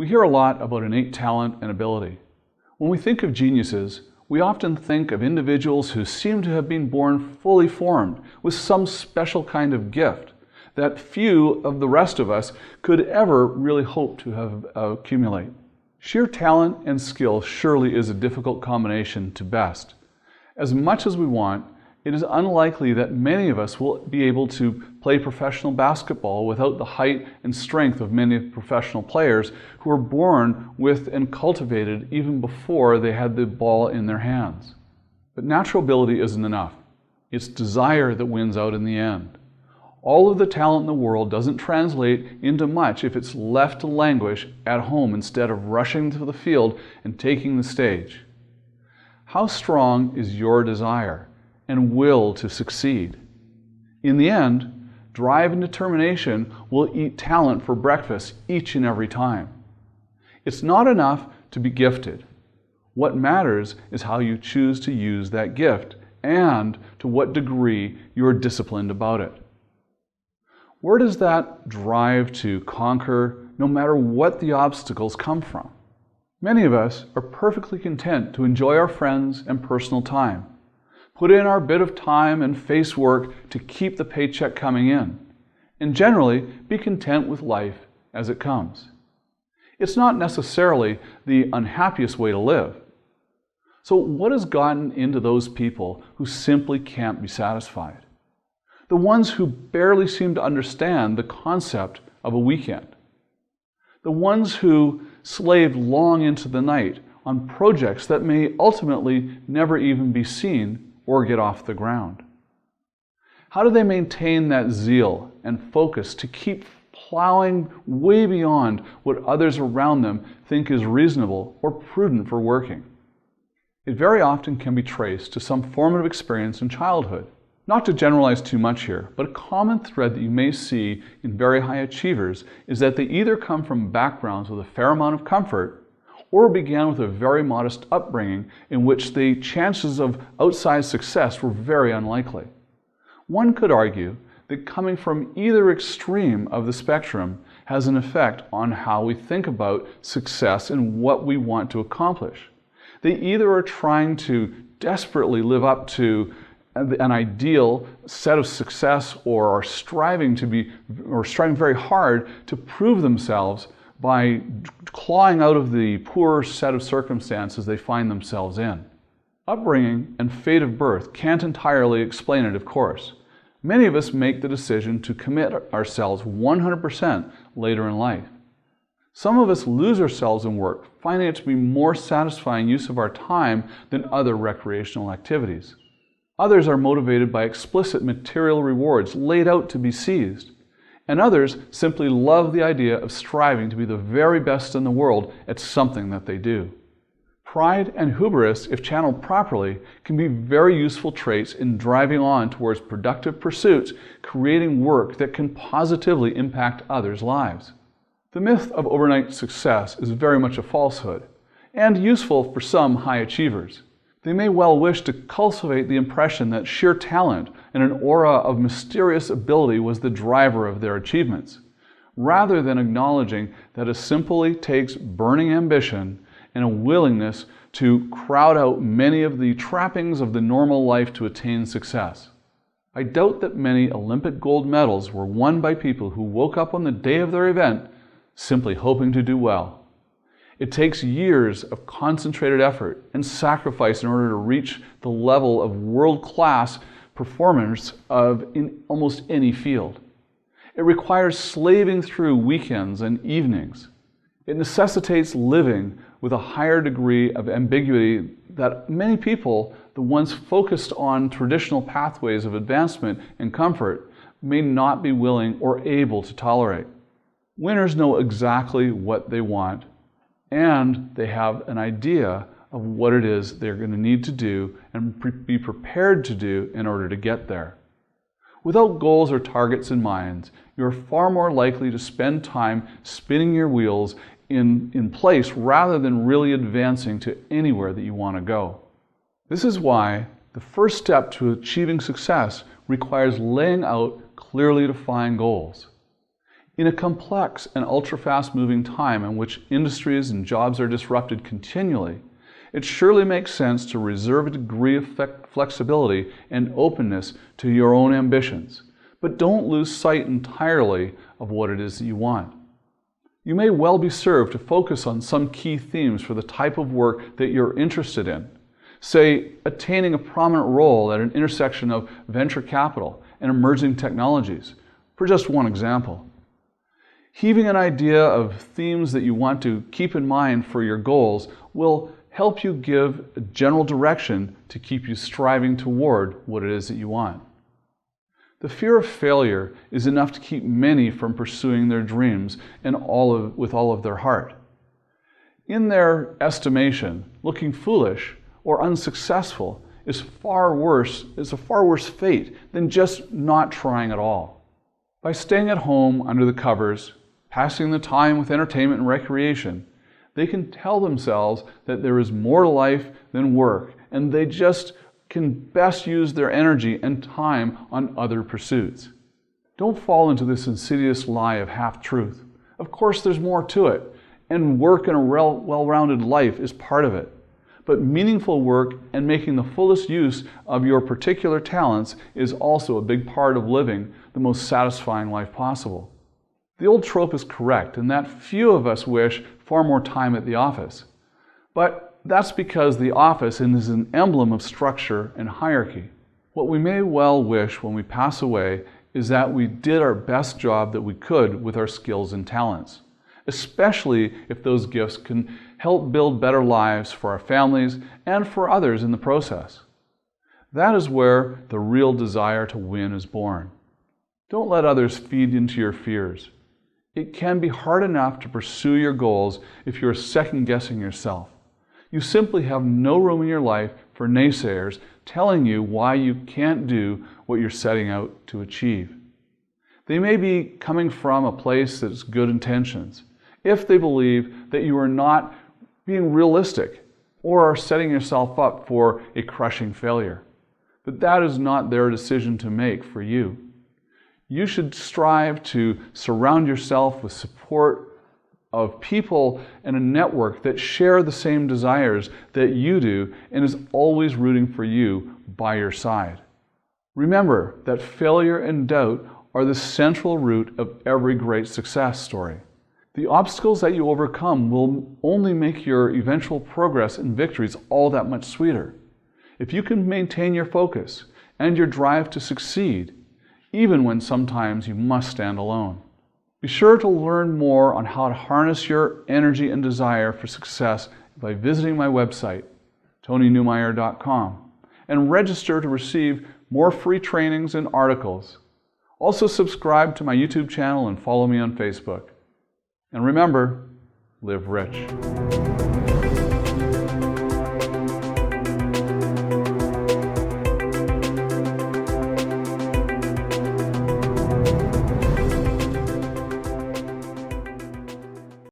We hear a lot about innate talent and ability. When we think of geniuses, we often think of individuals who seem to have been born fully formed with some special kind of gift that few of the rest of us could ever really hope to have accumulate. Sheer talent and skill surely is a difficult combination to best. As much as we want, it is unlikely that many of us will be able to play professional basketball without the height and strength of many professional players who are born with and cultivated even before they had the ball in their hands. But natural ability isn't enough. It's desire that wins out in the end. All of the talent in the world doesn't translate into much if it's left to languish at home instead of rushing to the field and taking the stage. How strong is your desire and will to succeed? In the end, drive and determination will eat talent for breakfast each and every time. It's not enough to be gifted. What matters is how you choose to use that gift and to what degree you're disciplined about it. Where does that drive to conquer, no matter what the obstacles come from? Many of us are perfectly content to enjoy our friends and personal time, put in our bit of time and face work to keep the paycheck coming in, and generally be content with life as it comes. It's not necessarily the unhappiest way to live. So what has gotten into those people who simply can't be satisfied? The ones who barely seem to understand the concept of a weekend. The ones who slaved long into the night on projects that may ultimately never even be seen or get off the ground. How do they maintain that zeal and focus to keep plowing way beyond what others around them think is reasonable or prudent for working? It very often can be traced to some formative experience in childhood. Not to generalize too much here, but a common thread that you may see in very high achievers is that they either come from backgrounds with a fair amount of comfort or began with a very modest upbringing in which the chances of outsized success were very unlikely. One could argue that coming from either extreme of the spectrum has an effect on how we think about success and what we want to accomplish. They either are trying to desperately live up to an ideal set of success or are striving very hard to prove themselves by clawing out of the poor set of circumstances they find themselves in. Upbringing and fate of birth can't entirely explain it, of course. Many of us make the decision to commit ourselves 100% later in life. Some of us lose ourselves in work, finding it to be more satisfying use of our time than other recreational activities. Others are motivated by explicit material rewards laid out to be seized. And others simply love the idea of striving to be the very best in the world at something that they do. Pride and hubris, if channeled properly, can be very useful traits in driving on towards productive pursuits, creating work that can positively impact others' lives. The myth of overnight success is very much a falsehood, and useful for some high achievers. They may well wish to cultivate the impression that sheer talent and an aura of mysterious ability was the driver of their achievements, rather than acknowledging that it simply takes burning ambition and a willingness to crowd out many of the trappings of the normal life to attain success. I doubt that many Olympic gold medals were won by people who woke up on the day of their event simply hoping to do well. It takes years of concentrated effort and sacrifice in order to reach the level of world-class performance in almost any field. It requires slaving through weekends and evenings. It necessitates living with a higher degree of ambiguity that many people, the ones focused on traditional pathways of advancement and comfort, may not be willing or able to tolerate. Winners know exactly what they want, and they have an idea of what it is they're going to need to do and be prepared to do in order to get there. Without goals or targets in mind, you're far more likely to spend time spinning your wheels in place rather than really advancing to anywhere that you want to go. This is why the first step to achieving success requires laying out clearly defined goals. In a complex and ultra-fast moving time in which industries and jobs are disrupted continually, it surely makes sense to reserve a degree of flexibility and openness to your own ambitions, but don't lose sight entirely of what it is that you want. You may well be served to focus on some key themes for the type of work that you're interested in. Say, attaining a prominent role at an intersection of venture capital and emerging technologies, for just one example. Heaving an idea of themes that you want to keep in mind for your goals will help you give a general direction to keep you striving toward what it is that you want. The fear of failure is enough to keep many from pursuing their dreams with all of their heart. In their estimation, looking foolish or unsuccessful is a far worse fate than just not trying at all. By staying at home under the covers, passing the time with entertainment and recreation, they can tell themselves that there is more to life than work, and they just can best use their energy and time on other pursuits. Don't fall into this insidious lie of half-truth. Of course, there's more to it, and work in a well-rounded life is part of it. But meaningful work and making the fullest use of your particular talents is also a big part of living the most satisfying life possible. The old trope is correct in that few of us wish far more time at the office. But that's because the office is an emblem of structure and hierarchy. What we may well wish when we pass away is that we did our best job that we could with our skills and talents, especially if those gifts can help build better lives for our families and for others in the process. That is where the real desire to win is born. Don't let others feed into your fears. It can be hard enough to pursue your goals if you're second-guessing yourself. You simply have no room in your life for naysayers telling you why you can't do what you're setting out to achieve. They may be coming from a place that's good intentions, if they believe that you are not being realistic or are setting yourself up for a crushing failure. But that is not their decision to make for you. You should strive to surround yourself with support of people and a network that share the same desires that you do and is always rooting for you by your side. Remember that failure and doubt are the central root of every great success story. The obstacles that you overcome will only make your eventual progress and victories all that much sweeter. If you can maintain your focus and your drive to succeed, even when sometimes you must stand alone. Be sure to learn more on how to harness your energy and desire for success by visiting my website, tonynewmeyer.com, and register to receive more free trainings and articles. Also subscribe to my YouTube channel and follow me on Facebook. And remember, live rich.